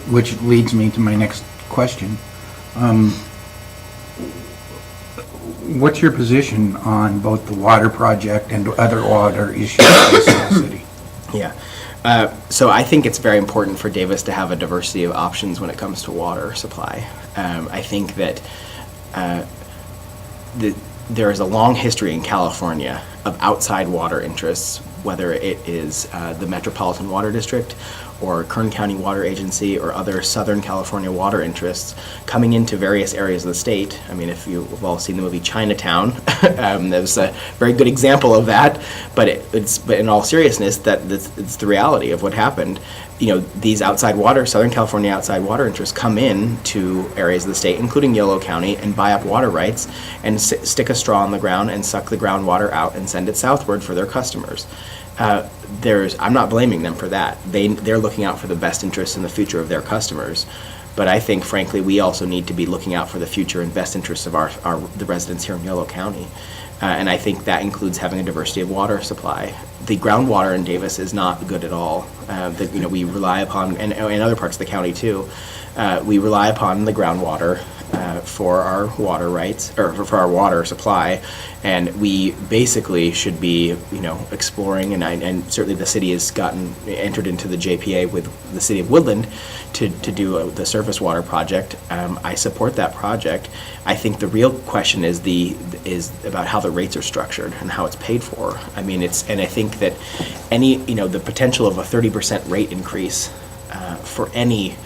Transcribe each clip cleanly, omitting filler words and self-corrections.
Which leads me to my next question. What's your position on both the water project and other water issues facing the city? Yeah. So I think it's very important for Davis to have a diversity of options when it comes to water supply. I think that there is a long history in California of outside water interests, whether it is the Metropolitan Water District or Kern County Water Agency or other Southern California water interests coming into various areas of the state. I mean, if you've all seen the movie Chinatown, there's a very good example of that, but in all seriousness, it's the reality of what happened. You know, these Southern California outside water interests come in to areas of the state, including Yolo County, and buy up water rights and stick a straw in the ground and suck the groundwater out and send it southward for their customers. I'm not blaming them for that. They're looking out for the best interests and the future of their customers. But I think, frankly, we also need to be looking out for the future and best interests of the residents here in Yolo County. And I think that includes having a diversity of water supply. The groundwater in Davis is not good at all. We rely upon, and in other parts of the county too, we rely upon the groundwater for our water rights, or for our water supply, and we basically should be, exploring, and certainly the city has entered into the JPA with the city of Woodland to do the surface water project. I support that project. I think the real question is about how the rates are structured and how it's paid for. I mean, and I think that the potential of a 30% rate increase for anybody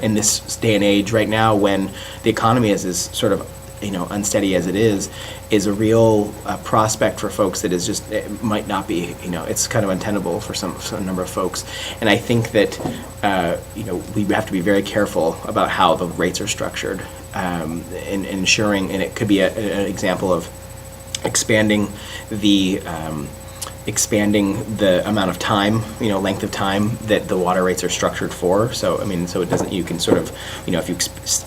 in this day and age right now, when the economy is as sort of unsteady as it is a real prospect for folks that it might not be, it's kind of untenable for some number of folks. And I think that we have to be very careful about how the rates are structured, in ensuring, and it could be an example of expanding the amount of time, length of time that the water rates are structured for. So, so it doesn't, you can sort of, if you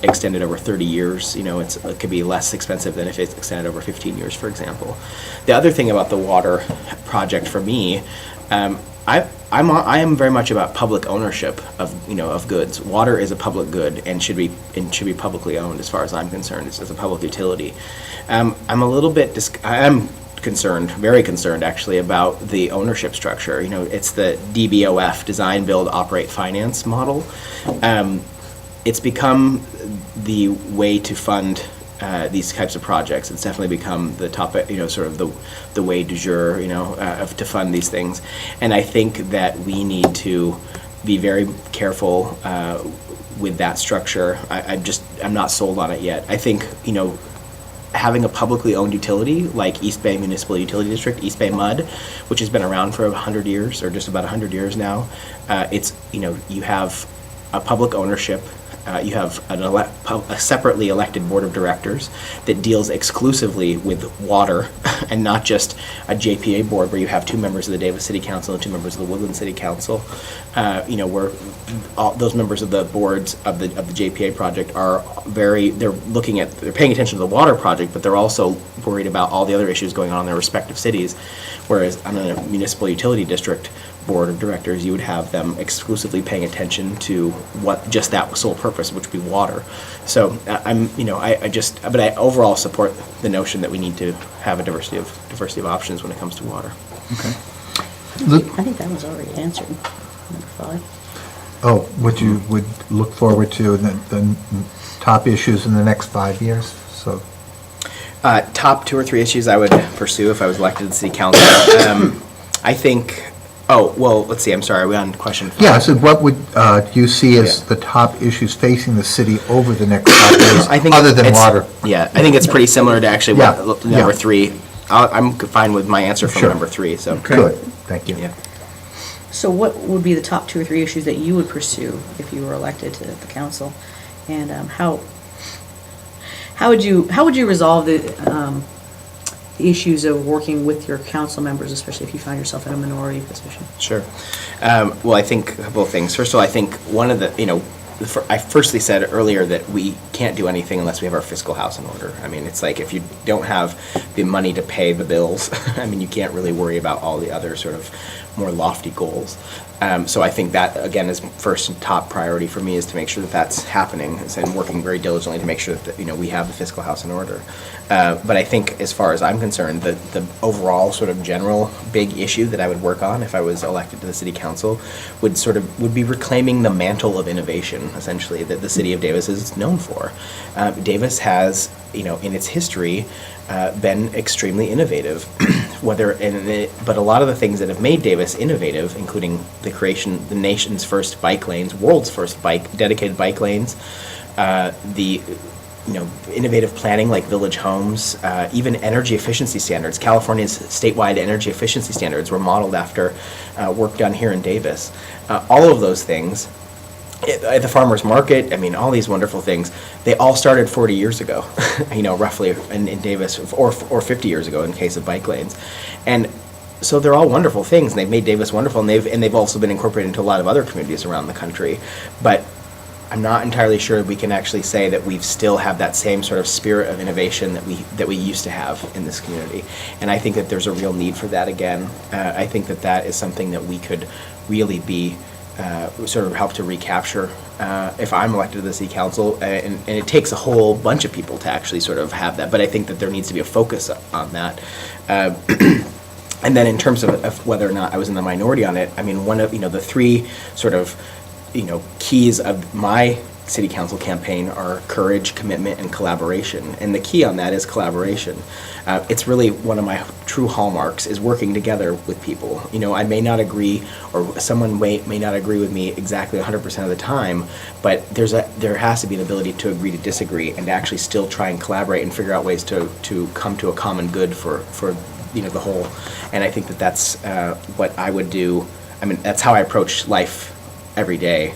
extend it over 30 years, it could be less expensive than if it's extended over 15 years, for example. The other thing about the water project for me, I am very much about public ownership of goods. Water is a public good and should be publicly owned, as far as I'm concerned. It's a public utility. I'm a little bit very concerned actually about the ownership structure. It's the DBOF, Design, Build, Operate, Finance model. It's become the way to fund these types of projects. It's definitely become the topic, sort of the way du jour, to fund these things. And I think that we need to be very careful with that structure. I'm not sold on it yet. I think, having a publicly owned utility like East Bay Municipal Utility District, East Bay MUD, which has been around for 100 years, or just about 100 years now, you have a public ownership. You have a separately elected board of directors that deals exclusively with water, and not just a JPA board where you have 2 members of the Davis City Council and 2 members of the Woodland City Council. Where all those members of the boards of the JPA project they're paying attention to the water project, but they're also worried about all the other issues going on in their respective cities. Whereas on a municipal utility district board of directors, you would have them exclusively paying attention to just that sole purpose, which would be water. So but I overall support the notion that we need to have a diversity of options when it comes to water. Okay. I think that was already answered. Number 5. Oh, what you would look forward to the top issues in the next 5 years? So, top 2 or 3 issues I would pursue if I was elected to city council. I think. Oh, well, let's see. I'm sorry. Are we on question 5? yeah, so what would you see as the top issues facing the city over the next 5 years, other than water? Yeah, I think it's pretty similar to actually number Yeah. 3. I'm fine with my answer from number 3. So Okay. Good, thank you. Yeah. So what would be the top 2 or 3 issues that you would pursue if you were elected to the council? And how would you resolve the issues of working with your council members, especially if you find yourself in a minority position? Sure. Well, I think a couple of things. First of all, I think one of the, I firstly said earlier that we can't do anything unless we have our fiscal house in order. I mean, it's like if you don't have the money to pay the bills, you can't really worry about all the other sort of more lofty goals. So I think that, again, is first and top priority for me, is to make sure that that's happening, and working very diligently to make sure that, we have the fiscal house in order. But I think, as far as I'm concerned, the overall sort of general big issue that I would work on if I was elected to the city council would be reclaiming the mantle of innovation, essentially, that the city of Davis is known for. Davis has, in its history, been extremely innovative. But a lot of the things that have made Davis innovative, including the creation, the nation's first bike lanes, world's first dedicated bike lanes, the innovative planning like village homes, even energy efficiency standards. California's statewide energy efficiency standards were modeled after work done here in Davis. All of those things, at the farmer's market, all these wonderful things, they all started 40 years ago, roughly in Davis, or 50 years ago in case of bike lanes. And so they're all wonderful things, and they've made Davis wonderful, and they've also been incorporated into a lot of other communities around the country. But I'm not entirely sure we can actually say that we still have that same sort of spirit of innovation that we used to have in this community. And I think that there's a real need for that again. I think that is something that we could really be sort of help to recapture if I'm elected to the city council, and it takes a whole bunch of people to actually sort of have that, but I think that there needs to be a focus on that. And then in terms of whether or not I was in the minority on it, one of the three sort of keys of my city council campaign are courage, commitment, and collaboration. And the key on that is collaboration. It's really one of my true hallmarks, is working together with people. I may not agree, or someone may not agree with me exactly 100% of the time, but there has to be an ability to agree to disagree, and to actually still try and collaborate and figure out ways to come to a common good for the whole. And I think that's what I would do. That's how I approach life every day,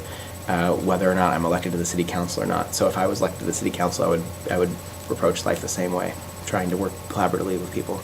whether or not I'm elected to the city council or not. So if I was elected to the city council, I would approach life the same way, trying to work collaboratively with people.